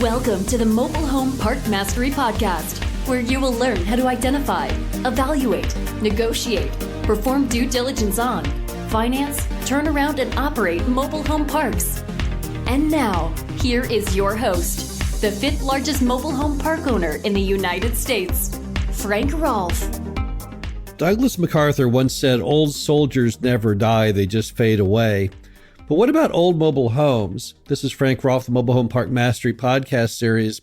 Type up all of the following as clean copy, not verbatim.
Welcome to the Mobile Home Park Mastery Podcast, where you will learn how to identify, evaluate, negotiate, perform due diligence on, finance, turn around, and operate mobile home parks. And now, here is your host, the fifth largest mobile home park owner in the United States, Frank Rolfe. Douglas MacArthur once said, "Old soldiers never die, they just fade away." But what about old mobile homes? This is Frank Rolfe, the Mobile Home Park Mastery podcast series.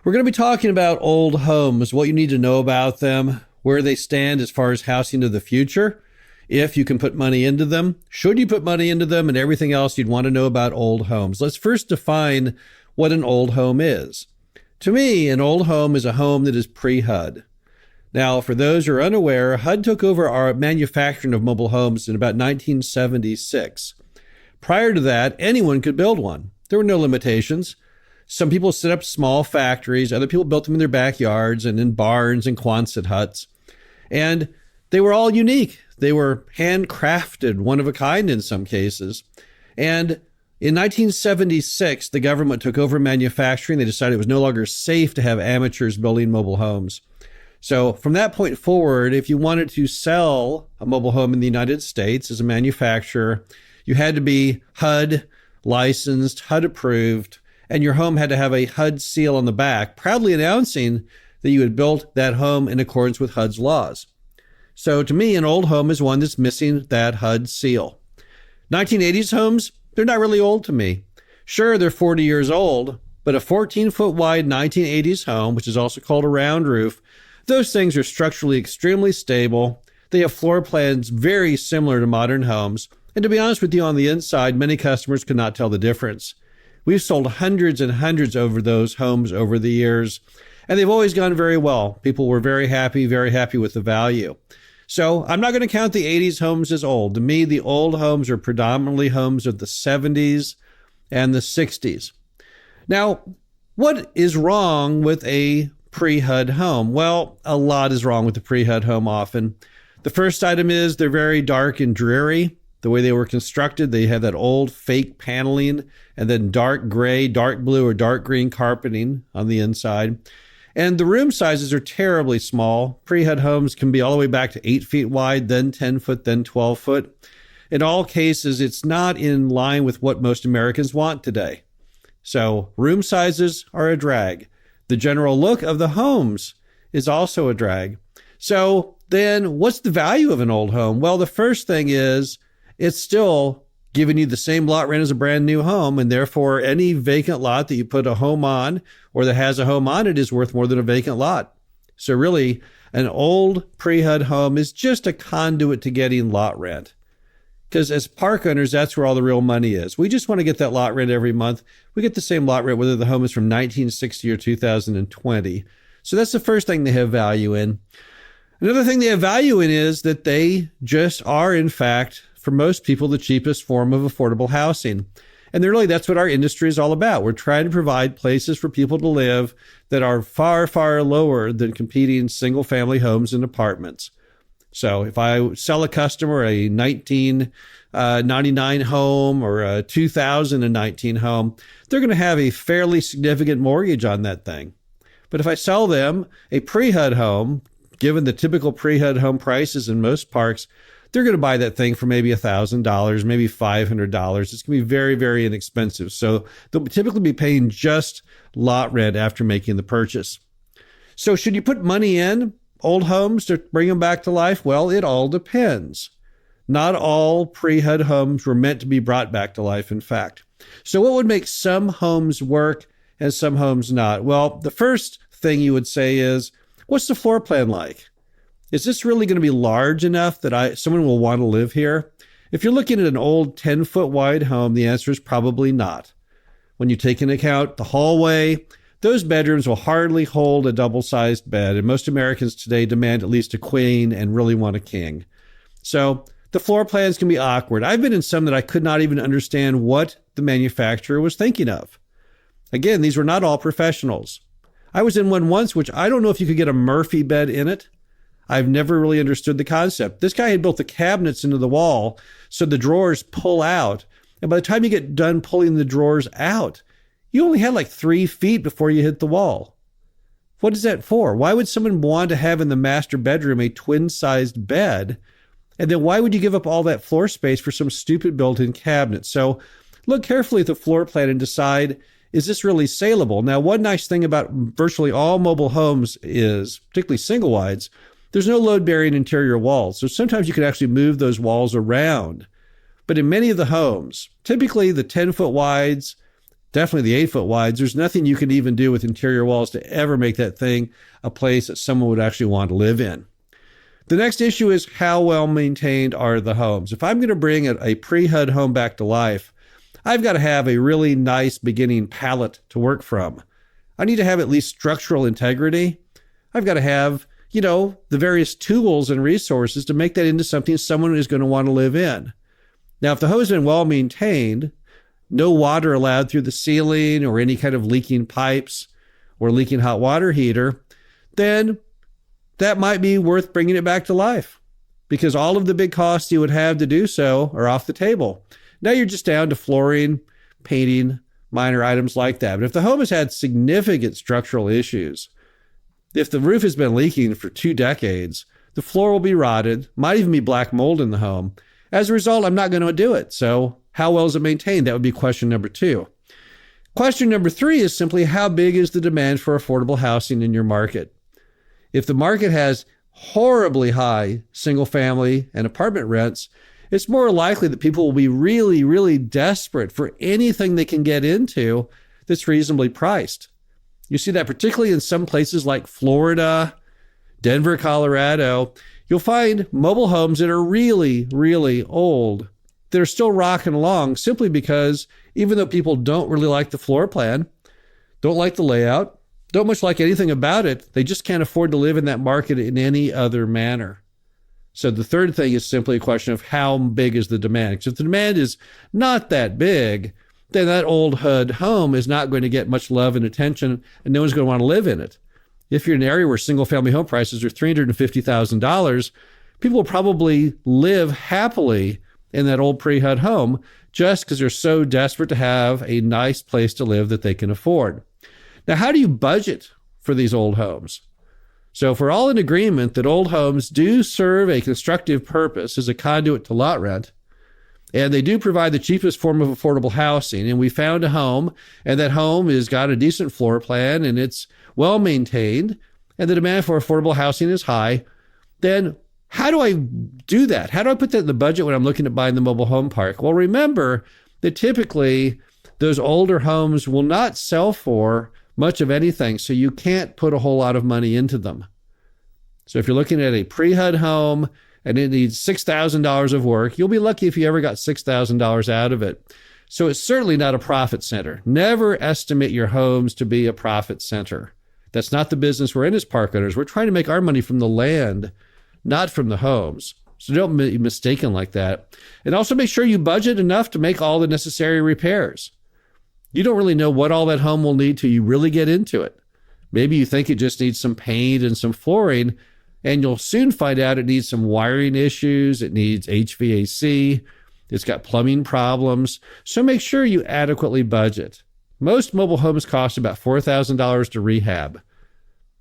We're going to be talking about old homes, what you need to know about them, where they stand as far as housing of the future, if you can put money into them, should you put money into them, and everything else you'd want to know about old homes. Let's first define what an old home is. To me, an old home is a home that is pre-HUD. Now, for those who are unaware, HUD took over our manufacturing of mobile homes in about 1976. Prior to that, anyone could build one. There were no limitations. Some people set up small factories. Other people built them in their backyards and in barns and Quonset huts. And they were all unique. They were handcrafted, one of a kind in some cases. And in 1976, the government took over manufacturing. They decided it was no longer safe to have amateurs building mobile homes. So from that point forward, if you wanted to sell a mobile home in the United States as a manufacturer, you had to be HUD licensed, HUD approved, and your home had to have a HUD seal on the back, proudly announcing that you had built that home in accordance with HUD's laws. So to me, an old home is one that's missing that HUD seal. 1980s homes, they're not really old to me. Sure, they're 40 years old, but a 14-foot wide 1980s home, which is also called a round roof, those things are structurally extremely stable. They have floor plans very similar to modern homes. And to be honest with you, on the inside, many customers could not tell the difference. We've sold hundreds and hundreds over those homes over the years, and they've always gone very well. People were very happy with the value. So I'm not going to count the 80s homes as old. To me, the old homes are predominantly homes of the 70s and the 60s. Now, what is wrong with a pre-HUD home? Well, a lot is wrong with the pre-HUD home often. The first item is they're very dark and dreary. The way they were constructed, they have that old fake paneling and then dark gray, dark blue, or dark green carpeting on the inside. And the room sizes are terribly small. Pre-HUD homes can be all the way back to 8 feet wide, then 10 foot, then 12 foot. In all cases, it's not in line with what most Americans want today. So room sizes are a drag. The general look of the homes is also a drag. So then what's the value of an old home? Well, the first thing is it's still giving you the same lot rent as a brand new home, and therefore any vacant lot that you put a home on or that has a home on it is worth more than a vacant lot. So really, an old pre-HUD home is just a conduit to getting lot rent. Because as park owners, that's where all the real money is. We just want to get that lot rent every month. We get the same lot rent whether the home is from 1960 or 2020. So that's the first thing they have value in. Another thing they have value in is that they just are, in fact, for most people, the cheapest form of affordable housing. And really, that's what our industry is all about. We're trying to provide places for people to live that are far, far lower than competing single-family homes and apartments. So if I sell a customer a 1999 home or a 2019 home, they're going to have a fairly significant mortgage on that thing. But if I sell them a pre-HUD home, given the typical pre-HUD home prices in most parks, they're going to buy that thing for maybe $1,000, maybe $500. It's going to be very, very inexpensive. So they'll typically be paying just lot rent after making the purchase. So should you put money in old homes to bring them back to life? Well, it all depends. Not all pre-HUD homes were meant to be brought back to life, in fact. So what would make some homes work and some homes not? Well, the first thing you would say is, what's the floor plan like? Is this really going to be large enough that someone will want to live here? If you're looking at an old 10-foot wide home, the answer is probably not. When you take into account the hallway, those bedrooms will hardly hold a double-sized bed, and most Americans today demand at least a queen and really want a king. So the floor plans can be awkward. I've been in some that I could not even understand what the manufacturer was thinking of. Again, these were not all professionals. I was in one once, which I don't know if you could get a Murphy bed in it. I've never really understood the concept. This guy had built the cabinets into the wall so the drawers pull out. And by the time you get done pulling the drawers out, You only had like 3 feet before you hit the wall. What is that for? Why would someone want to have in the master bedroom a twin-sized bed? And then why would you give up all that floor space for some stupid built-in cabinet? So look carefully at the floor plan and decide, is this really saleable? Now, one nice thing about virtually all mobile homes is, particularly single wides, there's no load-bearing interior walls. So sometimes you can actually move those walls around. But in many of the homes, typically the 10-foot wides, definitely the 8-foot wides, there's nothing you can even do with interior walls to ever make that thing a place that someone would actually want to live in. The next issue is how well maintained are the homes. If I'm going to bring a pre-HUD home back to life, I've got to have a really nice beginning palette to work from. I need to have at least structural integrity. I've got to have, the various tools and resources to make that into something someone is going to want to live in. Now, if the home has been well maintained, no water allowed through the ceiling or any kind of leaking pipes or leaking hot water heater, then that might be worth bringing it back to life because all of the big costs you would have to do so are off the table. Now you're just down to flooring, painting, minor items like that. But if the home has had significant structural issues, if the roof has been leaking for 2 decades, the floor will be rotted, might even be black mold in the home. As a result, I'm not going to do it. So how well is it maintained? That would be question number 2. Question number 3 is simply how big is the demand for affordable housing in your market? If the market has horribly high single family and apartment rents, it's more likely that people will be really, really desperate for anything they can get into that's reasonably priced. You see that particularly in some places like Florida, Denver, Colorado. You'll find mobile homes that are really, really old that are still rocking along simply because even though people don't really like the floor plan, don't like the layout, don't much like anything about it, they just can't afford to live in that market in any other manner. So the third thing is simply a question of how big is the demand. Because if the demand is not that big, then that old HUD home is not going to get much love and attention, and no one's going to want to live in it. If you're in an area where single-family home prices are $350,000, people will probably live happily in that old pre-HUD home just because they're so desperate to have a nice place to live that they can afford. Now, how do you budget for these old homes? So if we're all in agreement that old homes do serve a constructive purpose as a conduit to lot rent, and they do provide the cheapest form of affordable housing, and we found a home, and that home has got a decent floor plan, and it's well maintained, and the demand for affordable housing is high, then how do I do that? How do I put that in the budget when I'm looking at buying the mobile home park? Well, remember that typically those older homes will not sell for much of anything, so you can't put a whole lot of money into them. So if you're looking at a pre-HUD home and it needs $6,000 of work, you'll be lucky if you ever got $6,000 out of it. So it's certainly not a profit center. Never estimate your homes to be a profit center. That's not the business we're in as park owners. We're trying to make our money from the land, not from the homes. So don't be mistaken like that. And also make sure you budget enough to make all the necessary repairs. You don't really know what all that home will need till you really get into it. Maybe you think it just needs some paint and some flooring, and you'll soon find out it needs some wiring issues, it needs HVAC, it's got plumbing problems. So make sure you adequately budget. Most mobile homes cost about $4,000 to rehab.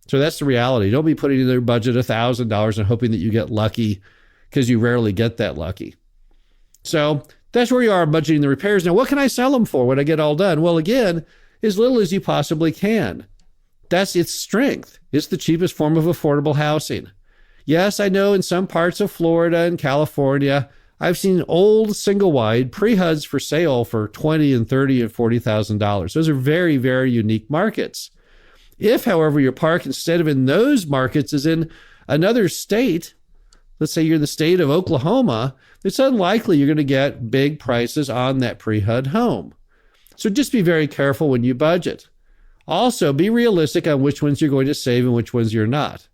So that's the reality. Don't be putting in their budget $1,000 and hoping that you get lucky, because you rarely get that lucky. So that's where you are budgeting the repairs. Now, what can I sell them for when I get all done? Well, again, as little as you possibly can. That's its strength. It's the cheapest form of affordable housing. Yes, I know in some parts of Florida and California, I've seen old single-wide pre-HUDs for sale for $20,000 and $30,000 and $40,000. Those are very, very unique markets. If, however, your park, instead of in those markets, is in another state, let's say you're in the state of Oklahoma, it's unlikely you're going to get big prices on that pre-HUD home. So just be very careful when you budget. Also, be realistic on which ones you're going to save and which ones you're not.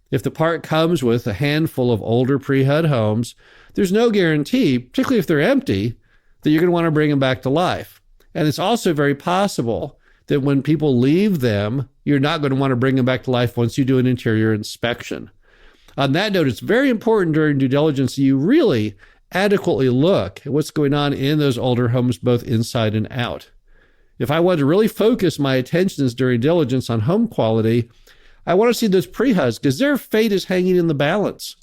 If the park comes with a handful of older pre-HUD homes, there's no guarantee, particularly if they're empty, that you're going to want to bring them back to life. And it's also very possible that when people leave them, you're not going to want to bring them back to life once you do an interior inspection. On that note, it's very important during due diligence that you really adequately look at what's going on in those older homes, both inside and out. If I want to really focus my attentions during diligence on home quality, I want to see those pre-HUDs because their fate is hanging in the balance.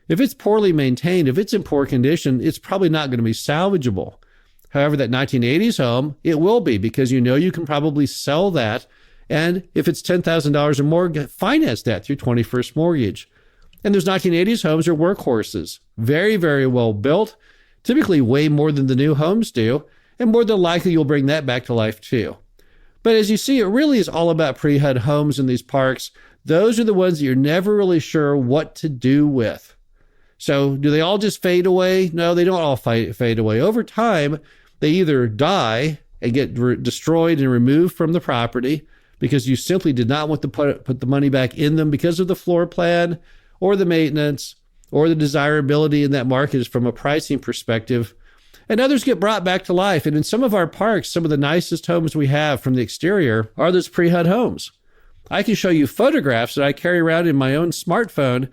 If it's poorly maintained, if it's in poor condition, it's probably not going to be salvageable. However, that 1980s home, it will be because you know you can probably sell that. And if it's $10,000 or more, finance that through 21st Mortgage. And those 1980s homes are workhorses. Very, very well built, typically way more than the new homes do, and more than likely you'll bring that back to life too. But as you see, it really is all about pre-HUD homes in these parks. Those are the ones that you're never really sure what to do with. So do they all just fade away? No, they don't all fade away. Over time, they either die and get destroyed and removed from the property because you simply did not want to put the money back in them because of the floor plan or the maintenance or the desirability in that market from a pricing perspective. And others get brought back to life. And in some of our parks, some of the nicest homes we have from the exterior are those pre-HUD homes. I can show you photographs that I carry around in my own smartphone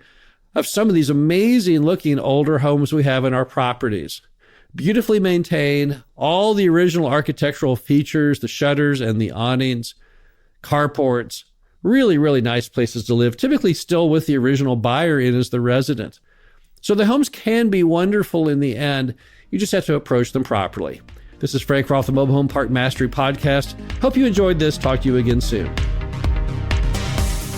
of some of these amazing looking older homes we have in our properties. Beautifully maintained, all the original architectural features, the shutters and the awnings, carports, really, really nice places to live, typically still with the original buyer in as the resident. So the homes can be wonderful in the end. You just have to approach them properly. This is Frank Roth, the Mobile Home Park Mastery Podcast. Hope you enjoyed this. Talk to you again soon.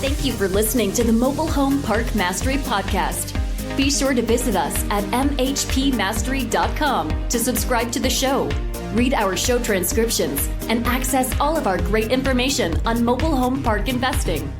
Thank you for listening to the Mobile Home Park Mastery Podcast. Be sure to visit us at mhpmastery.com to subscribe to the show, read our show transcriptions, and access all of our great information on mobile home park investing.